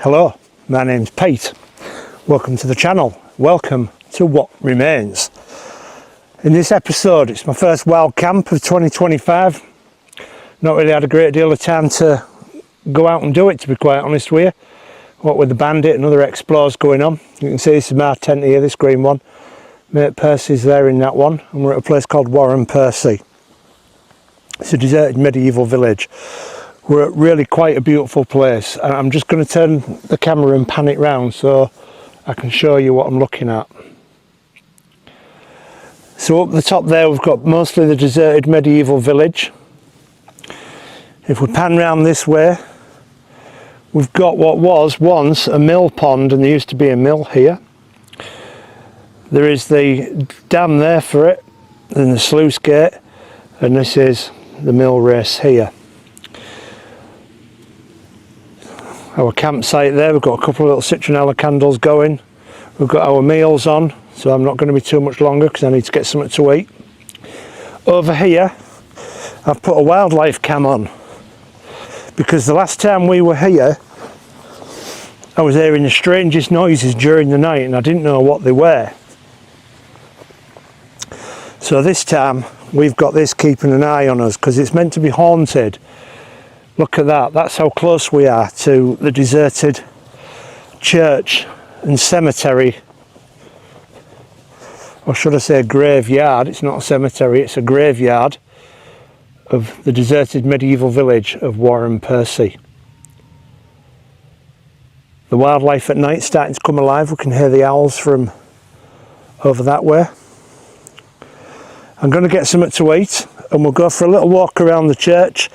Hello, my name's Pete. Welcome to the channel. Welcome to What Remains. In this episode, it's my first wild camp of 2025. Not really had a great deal of time to go out and do it, to be quite honest with you. What with the Bandit and other explores going on. You can see this is my tent here, this green one. Mate Percy's there in that one, and we're at a place called Warren Percy. It's a deserted medieval village. We're at really quite a beautiful place. I'm just going to turn the camera and pan it round so I can show you what I'm looking at. So up the top there we've got mostly the deserted medieval village. If we pan round this way, we've got what was once a mill pond, and there used to be a mill here. There is the dam there for it, and the sluice gate, and this is the mill race here. Our campsite there, we've got a couple of little citronella candles going. We've got our meals on, so I'm not going to be too much longer because I need to get something to eat. Over here, I've put a wildlife cam on because the last time we were here, I was hearing the strangest noises during the night and I didn't know what they were. So this time, we've got this keeping an eye on us because it's meant to be haunted. Look at that, that's how close we are to the deserted church and cemetery. Or should I say graveyard? It's not a cemetery, it's a graveyard of the deserted medieval village of Warren Percy. The wildlife at night starting to come alive. We can hear the owls from over that way. I'm going to get something to eat and we'll go for a little walk around the church.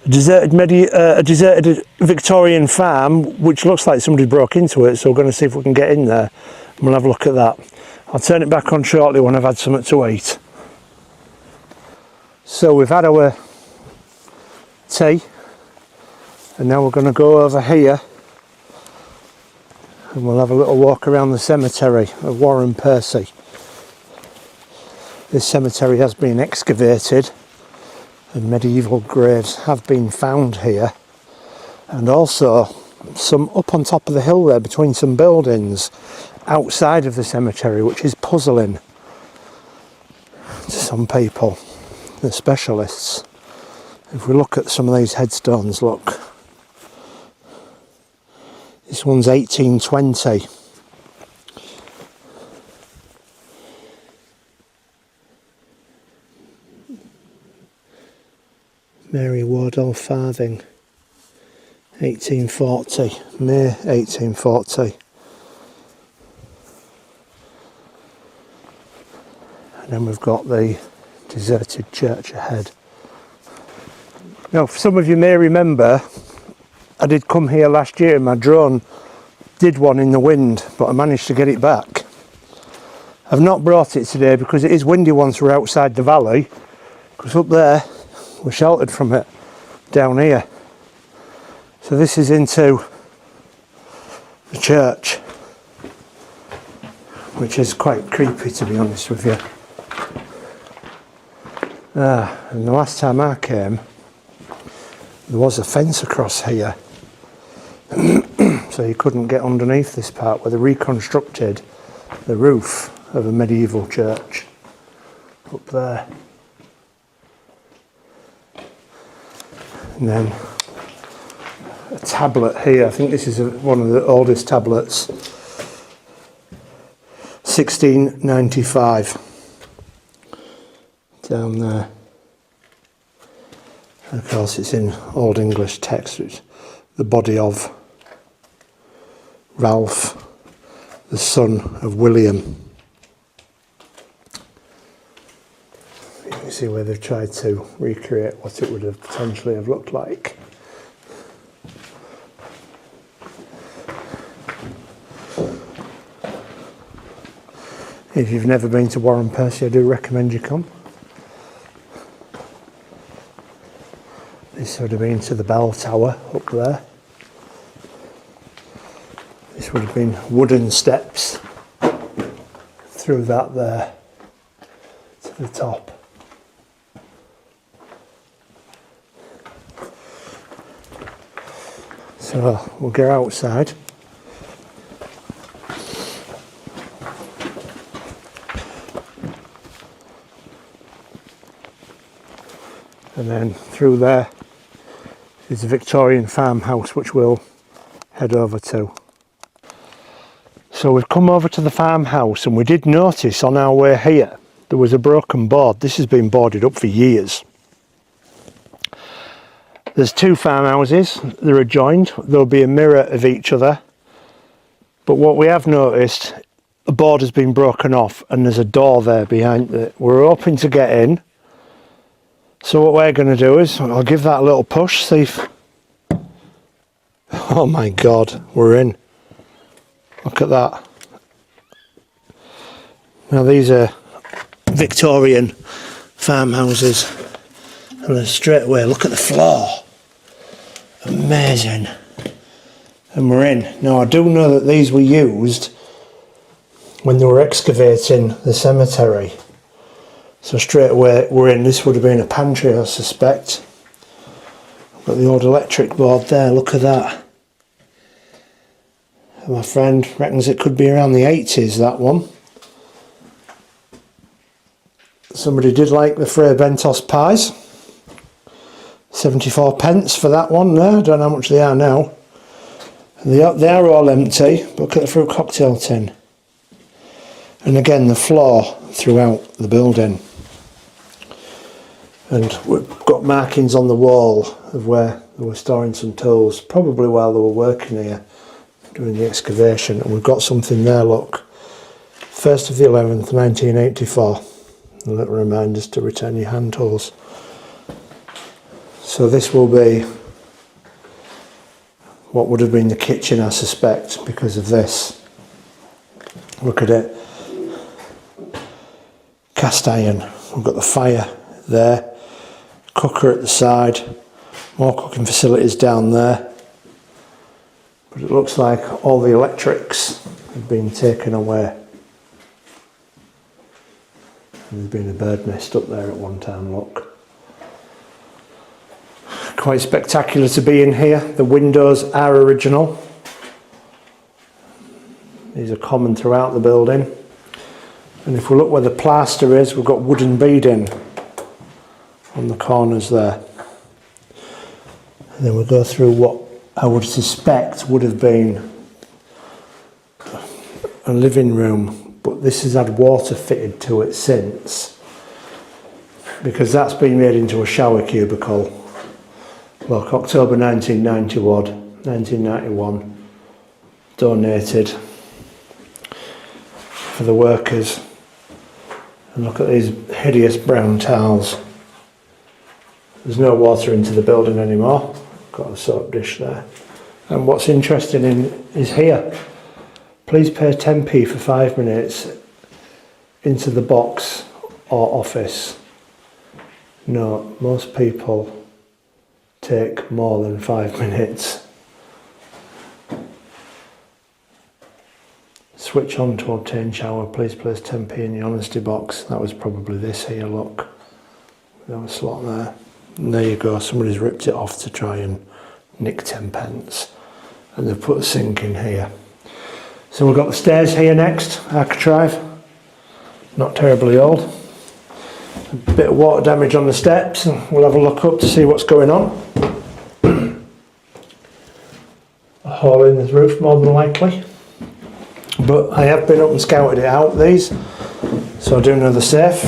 A deserted Victorian farm, which looks like somebody broke into it, so we're going to see if we can get in there and we'll have a look at that. I'll turn it back on shortly when I've had something to eat. So we've had our tea and now we're going to go over here and we'll have a little walk around the cemetery of Warren Percy. This cemetery has been excavated and medieval graves have been found here, and also some up on top of the hill there between some buildings outside of the cemetery, which is puzzling to some people, the specialists. If we look at some of these headstones, look, this one's 1820. Mary Wardell Farthing, 1840, May 1840. And then we've got the deserted church ahead. Now, some of you may remember, I did come here last year and my drone did one in the wind, but I managed to get it back. I've not brought it today because it is windy once we're outside the valley, because up there we're sheltered from it down here. So this is into the church, which is quite creepy, to be honest with you. And the last time I came, there was a fence across here, so you couldn't get underneath this part where they reconstructed the roof of a medieval church up there. And then a tablet here, I think this is one of the oldest tablets, 1695, down there. And of course it's in Old English text, it's the body of Ralph, the son of William. You can see where they've tried to recreate what it would have potentially have looked like. If you've never been to Warren Percy, I do recommend you come. This would have been to the bell tower up there. This would have been wooden steps through that there to the top. So we'll get outside. And then through there is a Victorian farmhouse which we'll head over to. So we've come over to the farmhouse, and we did notice on our way here there was a broken board. This has been boarded up for years. There's two farmhouses, they're adjoined, there'll be a mirror of each other, but what we have noticed, the board has been broken off and there's a door there behind it. We're hoping to get in, so what we're going to do is, I'll give that a little push, see if... Oh my god, we're in. Look at that. Now these are Victorian farmhouses, and then straight away look at the floor. Amazing. And we're in. Now I do know that these were used when they were excavating the cemetery. So straight away we're in. This would have been a pantry, I suspect. Got the old electric board there, look at that. My friend reckons it could be around the 80s, that one. Somebody did like the Frey Bentos pies. 74 pence for that one there. I don't know how much they are now. They are all empty. Look at the fruit cocktail tin. And again, the floor throughout the building. And we've got markings on the wall of where they were storing some tools, probably while they were working here during the excavation. And we've got something there, look. 1st of the 11th, 1984. A little reminders to return your hand tools. So this will be what would have been the kitchen, I suspect, because of this. Look at it. Cast iron. We've got the fire there. Cooker at the side. More cooking facilities down there. But it looks like all the electrics have been taken away. And there's been a bird nest up there at one time, look. Quite spectacular to be in here. The windows are original. These are common throughout the building. And if we look where the plaster is, we've got wooden beading on the corners there. And then we'll go through what I would suspect would have been a living room, but this has had water fitted to it since, because that's been made into a shower cubicle. Look, October 1991, donated for the workers. And look at these hideous brown tiles. There's no water into the building anymore. Got a soap dish there. And what's interesting is here. Please pay 10p for 5 minutes into the box or office. No, most people take more than 5 minutes. Switch on to obtain shower. Please place 10p in the honesty box. That was probably this here, look. There was a slot there. And there you go, somebody's ripped it off to try and nick 10 pence. And they've put a sink in here. So we've got the stairs here next, architrave. Not terribly old. A bit of water damage on the steps, and we'll have a look up to see what's going on. A hole in the roof, more than likely. But I have been up and scouted it out, these, so I do know they're safe.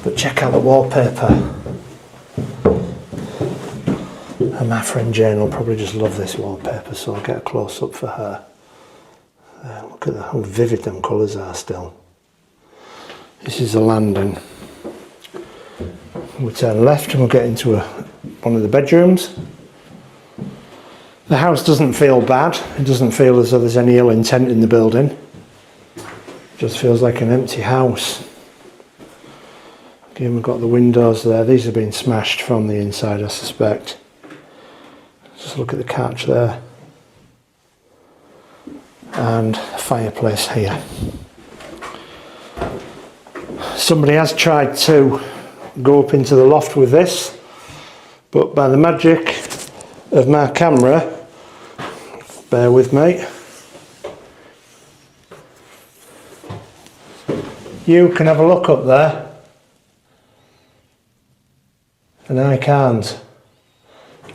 But check out the wallpaper. And my friend Jane will probably just love this wallpaper, so I'll get a close up for her. Look at how vivid them colours are still. This is the landing. We'll turn left and we'll get into one of the bedrooms. The house doesn't feel bad. It doesn't feel as though there's any ill intent in the building. It just feels like an empty house. Again, we've got the windows there. These have been smashed from the inside, I suspect. Just look at the couch there. And a fireplace here. Somebody has tried to go up into the loft with this, but by the magic of my camera, bear with me, you can have a look up there and I can't,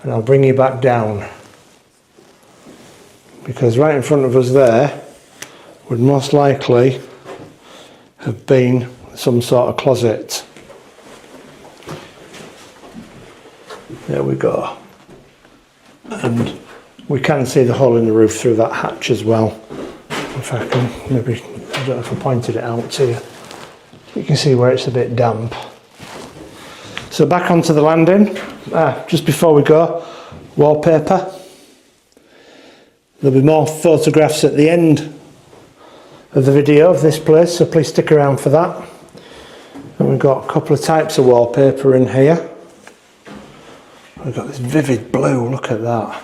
and I'll bring you back down, because right in front of us there would most likely have been some sort of closet. There we go. And we can see the hole in the roof through that hatch as well. If I can, maybe, I don't know if I pointed it out to you. You can see where it's a bit damp. So back onto the landing. Just before we go, wallpaper. There'll be more photographs at the end of the video of this place, so please stick around for that. And we've got a couple of types of wallpaper in here. We've got this vivid blue, look at that.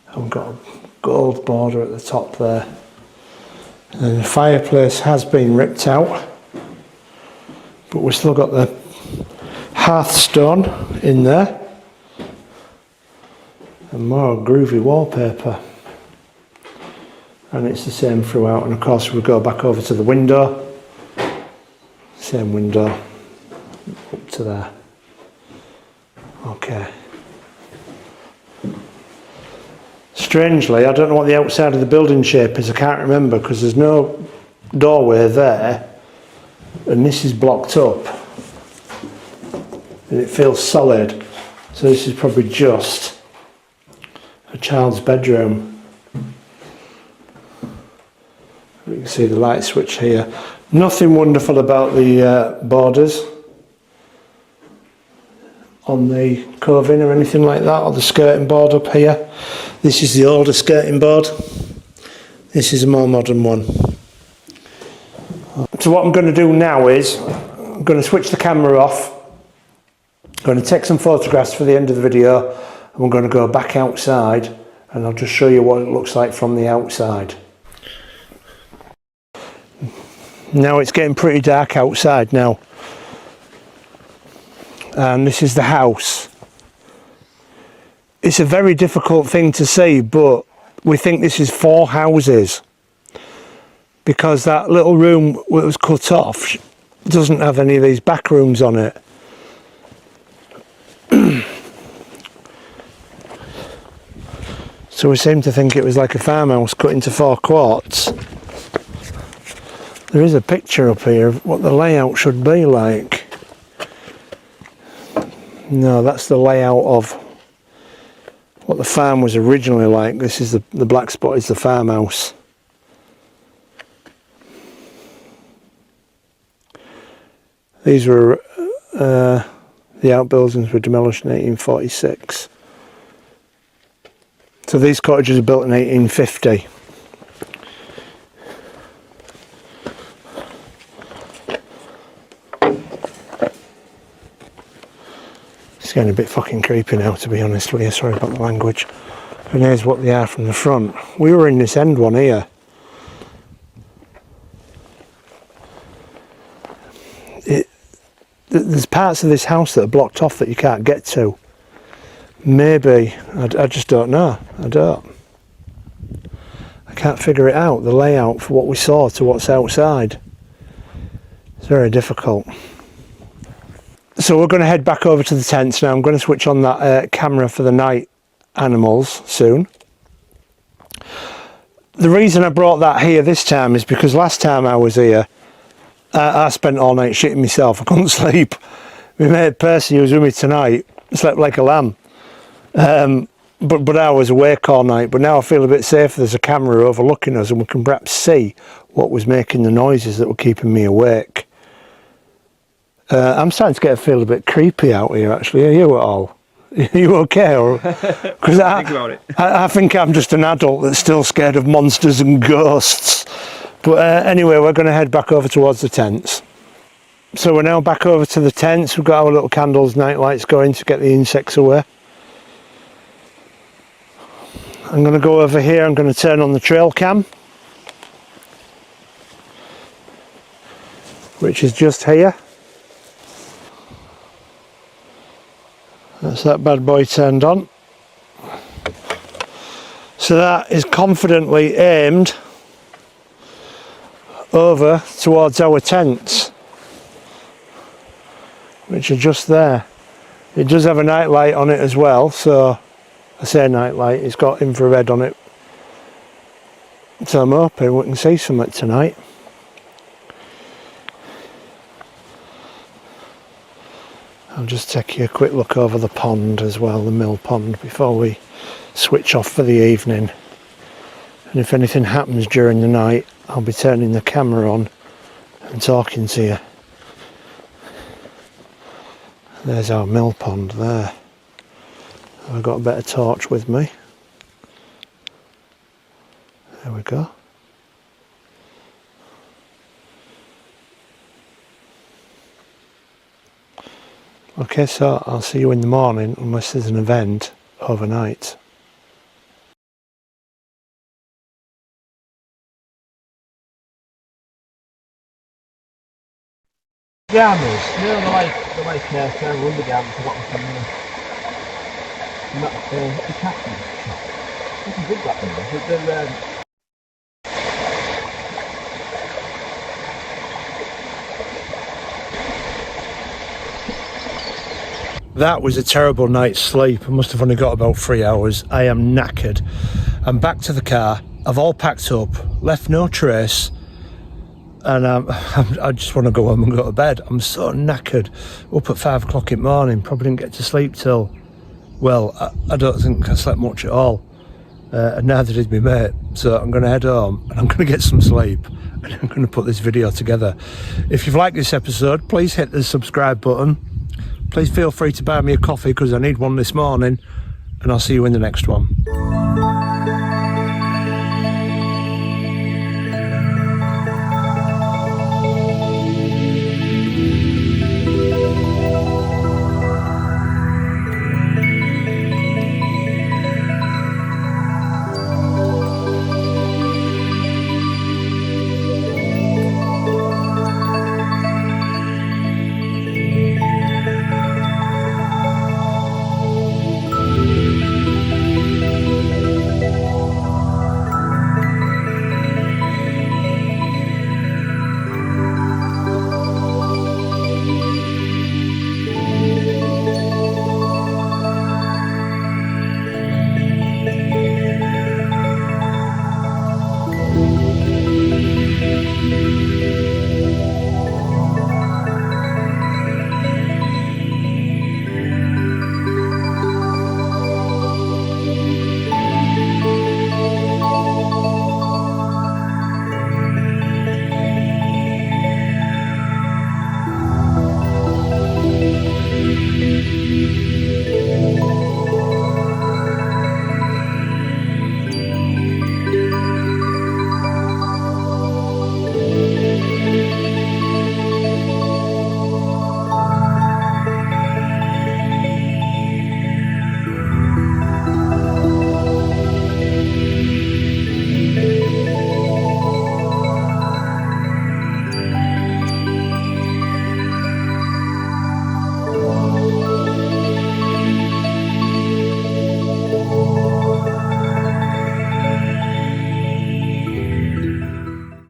And we've got a gold border at the top there. And the fireplace has been ripped out, but we've still got the hearthstone in there. And more groovy wallpaper. And it's the same throughout, and of course we go back over to the window, same window up to there. Okay. Strangely, I don't know what the outside of the building shape is, I can't remember, because there's no doorway there and this is blocked up and it feels solid, so this is probably just a child's bedroom. You can see the light switch here. Nothing wonderful about the borders on the coving or anything like that, or the skirting board up here. This is the older skirting board. This is a more modern one. So what I'm going to do now is, I'm going to switch the camera off. I'm going to take some photographs for the end of the video, and we're going to go back outside and I'll just show you what it looks like from the outside. Now it's getting pretty dark outside now, and this is the house. It's a very difficult thing to see, but we think this is 4 houses, because that little room that was cut off doesn't have any of these back rooms on it. So we seem to think it was like a farmhouse cut into 4 quarts. There is a picture up here of what the layout should be like. No, that's the layout of what the farm was originally like. This is the black spot is the farmhouse. These were the outbuildings were demolished in 1846. So these cottages were built in 1850. It's getting a bit fucking creepy now, to be honest with you, sorry about the language. And here's what they are from the front. We were in this end one here. There's parts of this house that are blocked off that you can't get to. Maybe, I just don't know, I can't figure it out, the layout for what we saw to what's outside. It's very difficult. So we're going to head back over to the tents now. I'm going to switch on that camera for the night animals soon. The reason I brought that here this time is because last time I was here, I spent all night shitting myself. I couldn't sleep. My mate Percy, who was with me tonight, slept like a lamb. But I was awake all night. But now I feel a bit safer. There's a camera overlooking us and we can perhaps see what was making the noises that were keeping me awake. I'm starting to feel a bit creepy out here, actually. Are you at all? Are you okay? Because I think I'm just an adult that's still scared of monsters and ghosts. But anyway, we're going to head back over towards the tents. So we're now back over to the tents. We've got our little candles, night lights going to get the insects away. I'm going to go over here. I'm going to turn on the trail cam, which is just here. That's that bad boy turned on. So that is confidently aimed over towards our tents, which are just there. It does have a night light on it as well, so I say night light, it's got infrared on it, so I'm hoping we can see something tonight. I'll just take you a quick look over the pond as well, the mill pond, before we switch off for the evening. And if anything happens during the night, I'll be turning the camera on and talking to you. There's our mill pond there. I've got a better torch with me. There we go. Okay, so I'll see you in the morning unless there's an event overnight. Gamers, they're like run the gamers for what I'm doing. Not the captain shop. This is good that one, they're That was a terrible night's sleep. I must have only got about 3 hours. I am knackered. I'm back to the car. I've all packed up, left no trace, and I just want to go home and go to bed. I'm so knackered. Up at 5 o'clock in the morning, probably didn't get to sleep till, well, I don't think I slept much at all. And neither did my mate. So I'm going to head home and I'm going to get some sleep and I'm going to put this video together. If you've liked this episode, please hit the subscribe button. Please feel free to buy me a coffee because I need one this morning, and I'll see you in the next one.